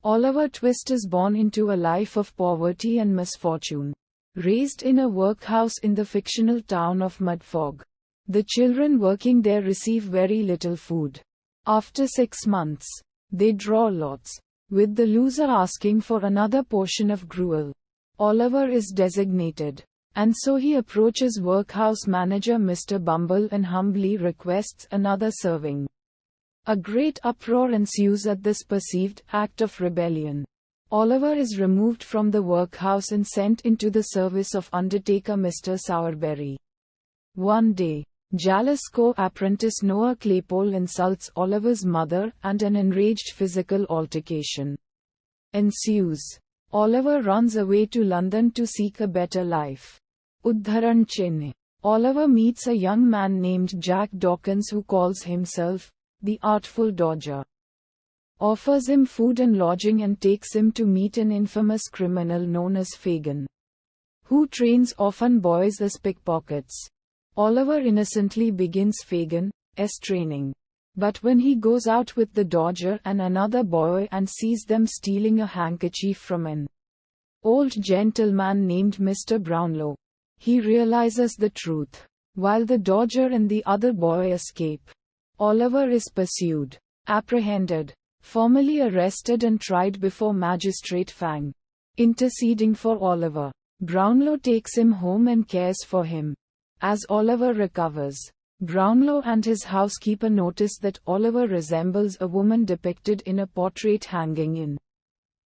Oliver Twist is born into a life of poverty and misfortune. Raised in a workhouse in the fictional town of Mudfog. The children working there receive very little food. After 6 months, they draw lots, with the loser asking for another portion of gruel. Oliver is designated, and so he approaches workhouse manager Mr. Bumble and humbly requests another serving. A great uproar ensues at this perceived act of rebellion. Oliver is removed from the workhouse and sent into the service of undertaker Mr. Sowerberry. One day, jealous co-apprentice Noah Claypole insults Oliver's mother and an enraged physical altercation ensues. Oliver runs away to London to seek a better life. Uddharan Chinn. Oliver meets a young man named Jack Dawkins who calls himself the Artful Dodger. Offers him food and lodging and takes him to meet an infamous criminal known as Fagin, who trains orphan boys as pickpockets. Oliver innocently begins Fagin's training. But when he goes out with the Dodger and another boy and sees them stealing a handkerchief from an old gentleman named Mr. Brownlow, he realizes the truth. While the Dodger and the other boy escape, Oliver is pursued, apprehended, formally arrested and tried before Magistrate Fang. Interceding for Oliver, Brownlow takes him home and cares for him. As Oliver recovers, Brownlow and his housekeeper notice that Oliver resembles a woman depicted in a portrait hanging in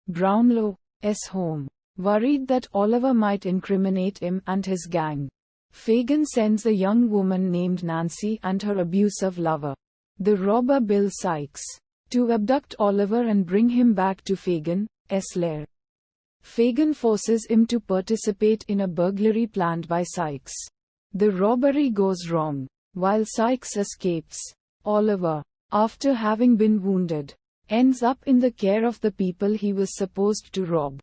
Brownlow's home. Worried that Oliver might incriminate him and his gang, Fagin sends a young woman named Nancy and her abusive lover, the robber Bill Sikes, to abduct Oliver and bring him back to Fagin's lair. Fagin forces him to participate in a burglary planned by Sikes. The robbery goes wrong. While Sikes escapes, Oliver, after having been wounded, ends up in the care of the people he was supposed to rob.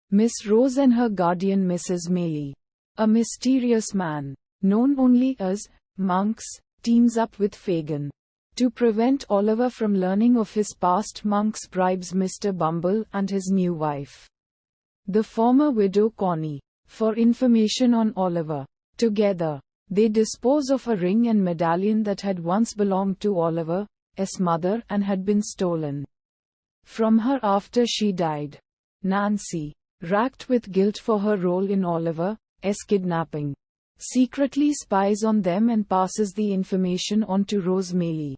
Miss Rose and her guardian Mrs. Maylie, a mysterious man, known only as Monks, teams up with Fagin. To prevent Oliver from learning of his past, Monks bribes Mr. Bumble and his new wife, the former widow Connie, for information on Oliver. Together, they dispose of a ring and medallion that had once belonged to Oliver's mother and had been stolen from her after she died. Nancy, racked with guilt for her role in Oliver's kidnapping, secretly spies on them and passes the information on to Rose Maylie,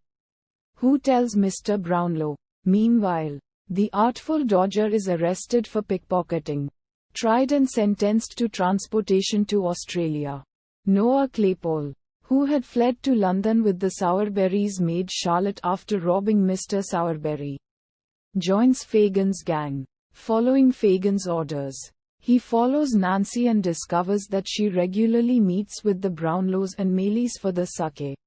who tells Mr. Brownlow. Meanwhile, the Artful Dodger is arrested for pickpocketing, tried and sentenced to transportation to Australia. Noah Claypole, who had fled to London with the Sowerberrys' maid Charlotte after robbing Mr. Sowerberry, joins Fagin's gang. Following Fagin's orders, he follows Nancy and discovers that she regularly meets with the Brownlows and Maylies for the sake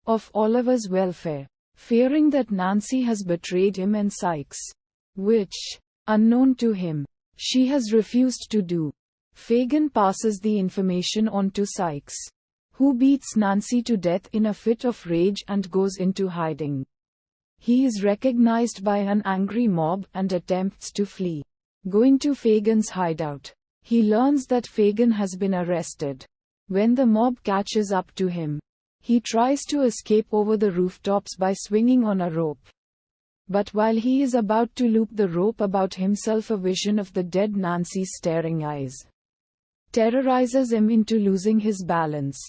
of Oliver's welfare. Fearing that Nancy has betrayed him and Sikes, which, unknown to him, she has refused to do, Fagin passes the information on to Sikes, who beats Nancy to death in a fit of rage and goes into hiding. He is recognized by an angry mob and attempts to flee. Going to Fagin's hideout, he learns that Fagin has been arrested. When the mob catches up to him, he tries to escape over the rooftops by swinging on a rope. But while he is about to loop the rope about himself, a vision of the dead Nancy's staring eyes terrorizes him into losing his balance.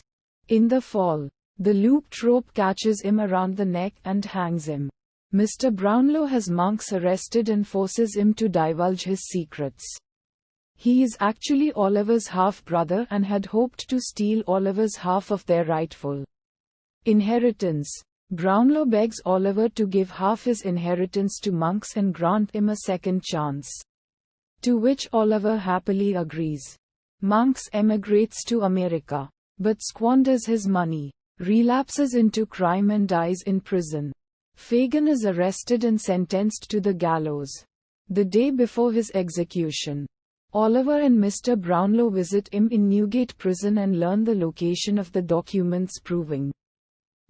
In the fall, the looped rope catches him around the neck and hangs him. Mr. Brownlow has Monks arrested and forces him to divulge his secrets. He is actually Oliver's half-brother and had hoped to steal Oliver's half of their rightful inheritance. Brownlow begs Oliver to give half his inheritance to Monks and grant him a second chance, to which Oliver happily agrees. Monks emigrates to America, but squanders his money, relapses into crime and dies in prison. Fagin is arrested and sentenced to the gallows. The day before his execution, Oliver and Mr. Brownlow visit him in Newgate prison and learn the location of the documents proving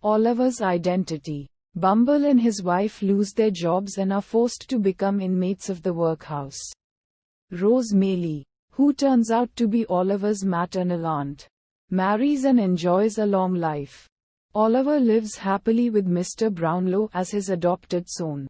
Oliver's identity. Bumble and his wife lose their jobs and are forced to become inmates of the workhouse. Rose Maylie, who turns out to be Oliver's maternal aunt, marries and enjoys a long life. Oliver lives happily with Mr. Brownlow as his adopted son.